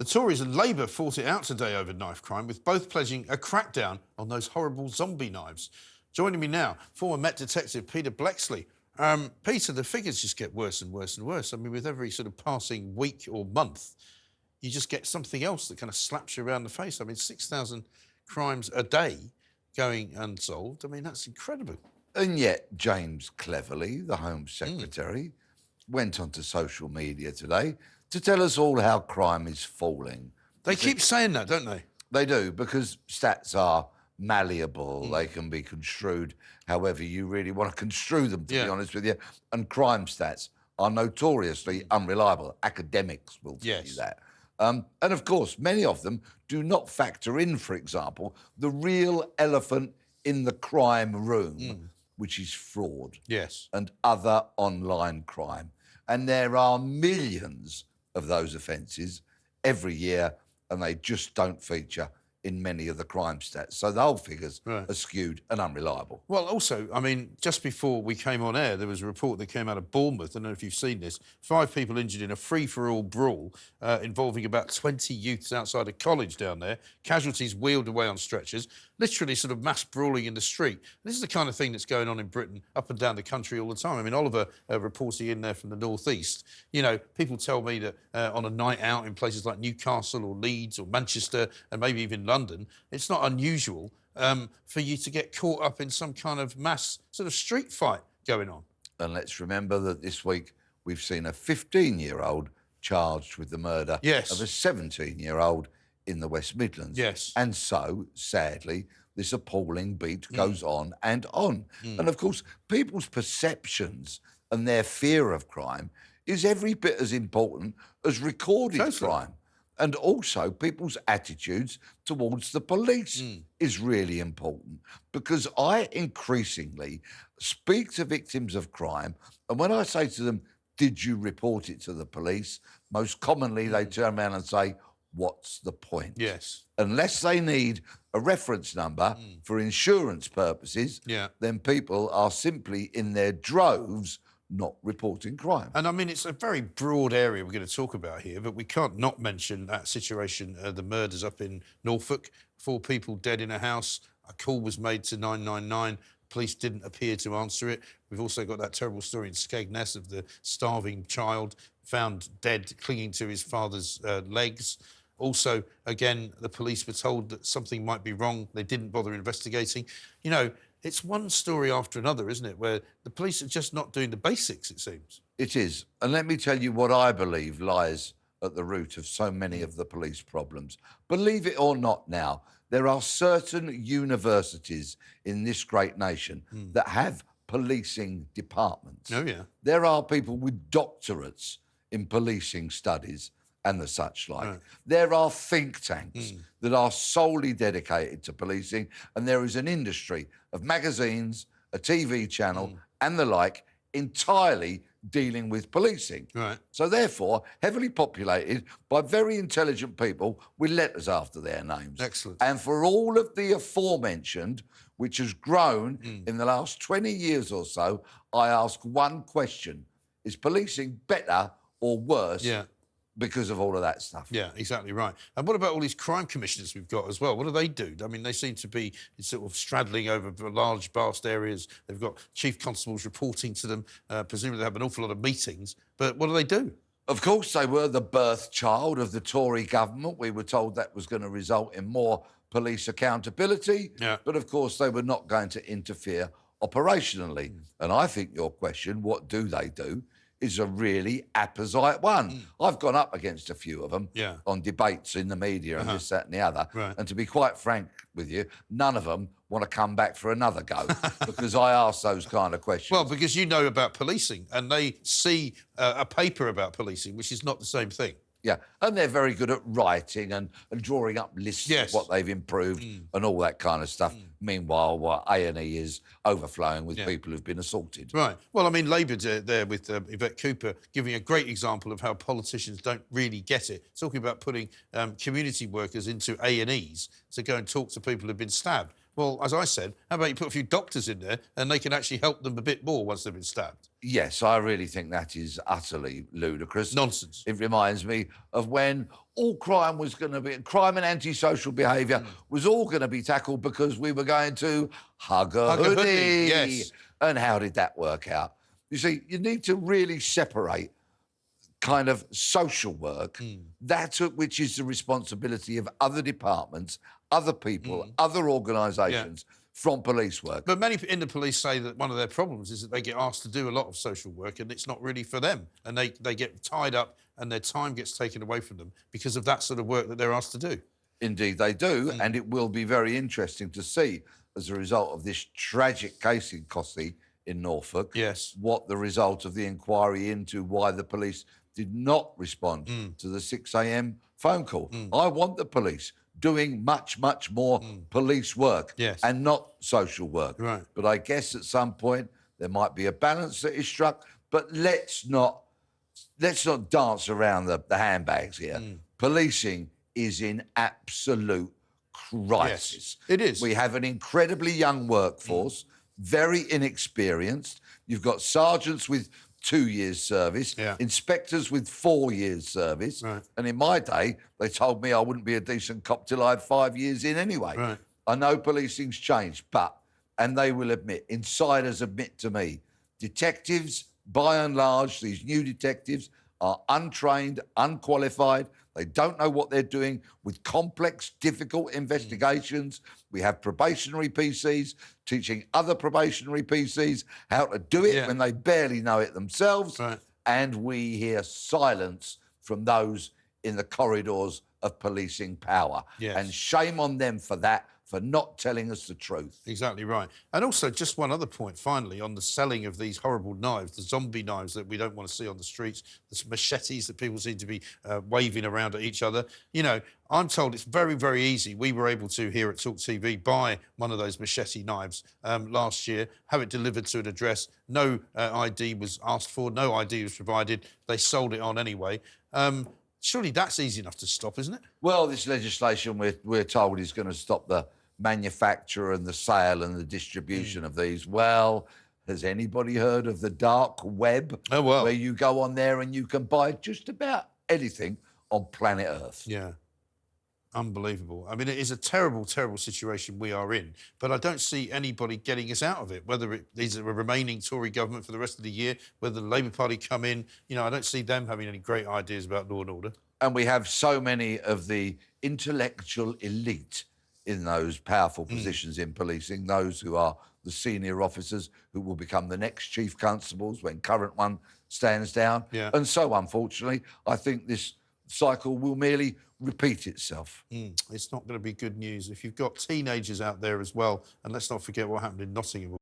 Tories and Labour fought it out today over knife crime, with both pledging a crackdown on those horrible zombie knives. Joining me now, former Met detective Peter Bleksley. Peter, the figures just get worse and worse and worse. I mean, with every sort of passing week or month, you just get something else that kind of slaps you around the face. I mean, 6,000 crimes a day going unsolved. I mean, that's incredible. And yet, James Cleverly, the Home Secretary, went onto social media today to tell us all how crime is falling. They keep saying that, don't they? They do, because stats are malleable. They can be construed however you really want to construe them, to be honest with you. And crime stats are notoriously unreliable. Academics will tell you that. And of course, many of them do not factor in, for example, the real elephant in the crime room, which is fraud and other online crime. And there are millions of those offences every year, and they just don't feature in many of the crime stats. So the whole figures are skewed and unreliable. Well, also, I mean, just before we came on air, there was a report that came out of Bournemouth. I don't know if you've seen this. 5 people injured in a free-for-all brawl involving about 20 youths outside a college down there. Casualties wheeled away on stretchers. Literally sort of mass brawling in the street. This is the kind of thing that's going on in Britain up and down the country all the time. I mean, Oliver reporting in there from the northeast. You know, people tell me that on a night out in places like Newcastle or Leeds or Manchester and maybe even London, it's not unusual for you to get caught up in some kind of mass sort of street fight going on. And let's remember that this week we've seen a 15-year-old charged with the murder of a 17-year-old in the West Midlands. And so, sadly, this appalling beat goes on and on. And, of course, people's perceptions and their fear of crime is every bit as important as recorded crime. And also, people's attitudes towards the police is really important, because I increasingly speak to victims of crime, and when I say to them, did you report it to the police? Most commonly, they turn around and say, what's the point? Unless they need a reference number for insurance purposes, then people are simply in their droves not reporting crime. And I mean, it's a very broad area we're going to talk about here, but we can't not mention that situation, the murders up in Norfolk. 4 people dead in a house. A call was made to 999. Police didn't appear to answer it. We've also got that terrible story in Skegness of the starving child found dead, clinging to his father's legs. Also, again, the police were told that something might be wrong. They didn't bother investigating. You know, it's one story after another, isn't it, where the police are just not doing the basics, it seems. It is. And let me tell you what I believe lies at the root of so many of the police problems. Believe it or not now, there are certain universities in this great nation that have policing departments. There are people with doctorates in policing studies and the such like. There are think tanks that are solely dedicated to policing, and there is an industry of magazines, a TV channel and the like entirely dealing with policing. So therefore, heavily populated by very intelligent people with letters after their names. And for all of the aforementioned, which has grown in the last 20 years or so, I ask one question: is policing better or worse because of all of that stuff? Yeah, exactly right. And what about all these crime commissioners we've got as well? What do they do? I mean, they seem to be sort of straddling over large, vast areas. They've got chief constables reporting to them. Presumably they have an awful lot of meetings. But what do they do? Of course, they were the birth child of the Tory government. We were told that was going to result in more police accountability. But, of course, they were not going to interfere operationally. And I think your question, what do they do, is a really apposite one. I've gone up against a few of them on debates in the media and this, that and the other. And to be quite frank with you, none of them want to come back for another go because I ask those kind of questions. Well, because you know about policing and they see a paper about policing, which is not the same thing. Yeah, and they're very good at writing and drawing up lists of what they've improved and all that kind of stuff. Meanwhile, what A&E is overflowing with people who've been assaulted. Right. Well, I mean, Labour there with Yvette Cooper giving a great example of how politicians don't really get it, talking about putting community workers into A&Es to go and talk to people who've been stabbed. Well, as I said, how about you put a few doctors in there and they can actually help them a bit more once they've been stabbed? Yes, I really think that is utterly ludicrous. Nonsense. It reminds me of when all crime was going to be, crime and antisocial behaviour was all going to be tackled because we were going to hug a hoodie. Yes. And how did that work out? You see, you need to really separate kind of social work, which is the responsibility of other departments, other people, other organisations, from police work. But many in the police say that one of their problems is that they get asked to do a lot of social work and it's not really for them. And they get tied up and their time gets taken away from them because of that sort of work that they're asked to do. Indeed, they do. And it will be very interesting to see, as a result of this tragic case in Cossey in Norfolk, what the result of the inquiry into why the police did not respond to the 6 a.m. phone call. I want the police doing much, much more police work and not social work. Right. But I guess at some point there might be a balance that is struck. But let's not dance around the handbags here. Policing is in absolute crisis. Yes, it is. We have an incredibly young workforce, very inexperienced. You've got sergeants with 2 years service, inspectors with 4 years service. Right. And in my day, they told me I wouldn't be a decent cop till I had 5 years in anyway. Right. I know policing's changed, but, and they will admit, insiders admit to me, detectives, by and large, these new detectives are untrained, unqualified. They don't know what they're doing with complex, difficult investigations. We have probationary PCs teaching other probationary PCs how to do it when they barely know it themselves. Right. And we hear silence from those in the corridors of policing power. Yes. And shame on them for that, for not telling us the truth. Exactly right. And also, just one other point, finally, on the selling of these horrible knives, the zombie knives that we don't want to see on the streets, the machetes that people seem to be waving around at each other. You know, I'm told it's very, very easy. We were able to, here at TalkTV, buy one of those machete knives last year, have it delivered to an address. No ID was asked for, no ID was provided. They sold it on anyway. Surely that's easy enough to stop, isn't it? Well, this legislation, we're told, is going to stop the manufacture and the sale and the distribution of these. Well, has anybody heard of the dark web? Oh, well. Where you go on there and you can buy just about anything on planet Earth. Yeah. Unbelievable. I mean, it is a terrible, terrible situation we are in, but I don't see anybody getting us out of it, whether these are a remaining Tory government for the rest of the year, whether the Labour Party come in. You know, I don't see them having any great ideas about law and order. And we have so many of the intellectual elite in those powerful positions in policing, those who are the senior officers who will become the next chief constables when current one stands down. Yeah. And so, unfortunately, I think this cycle will merely repeat itself. It's not going to be good news if you've got teenagers out there as well. And let's not forget what happened in Nottingham.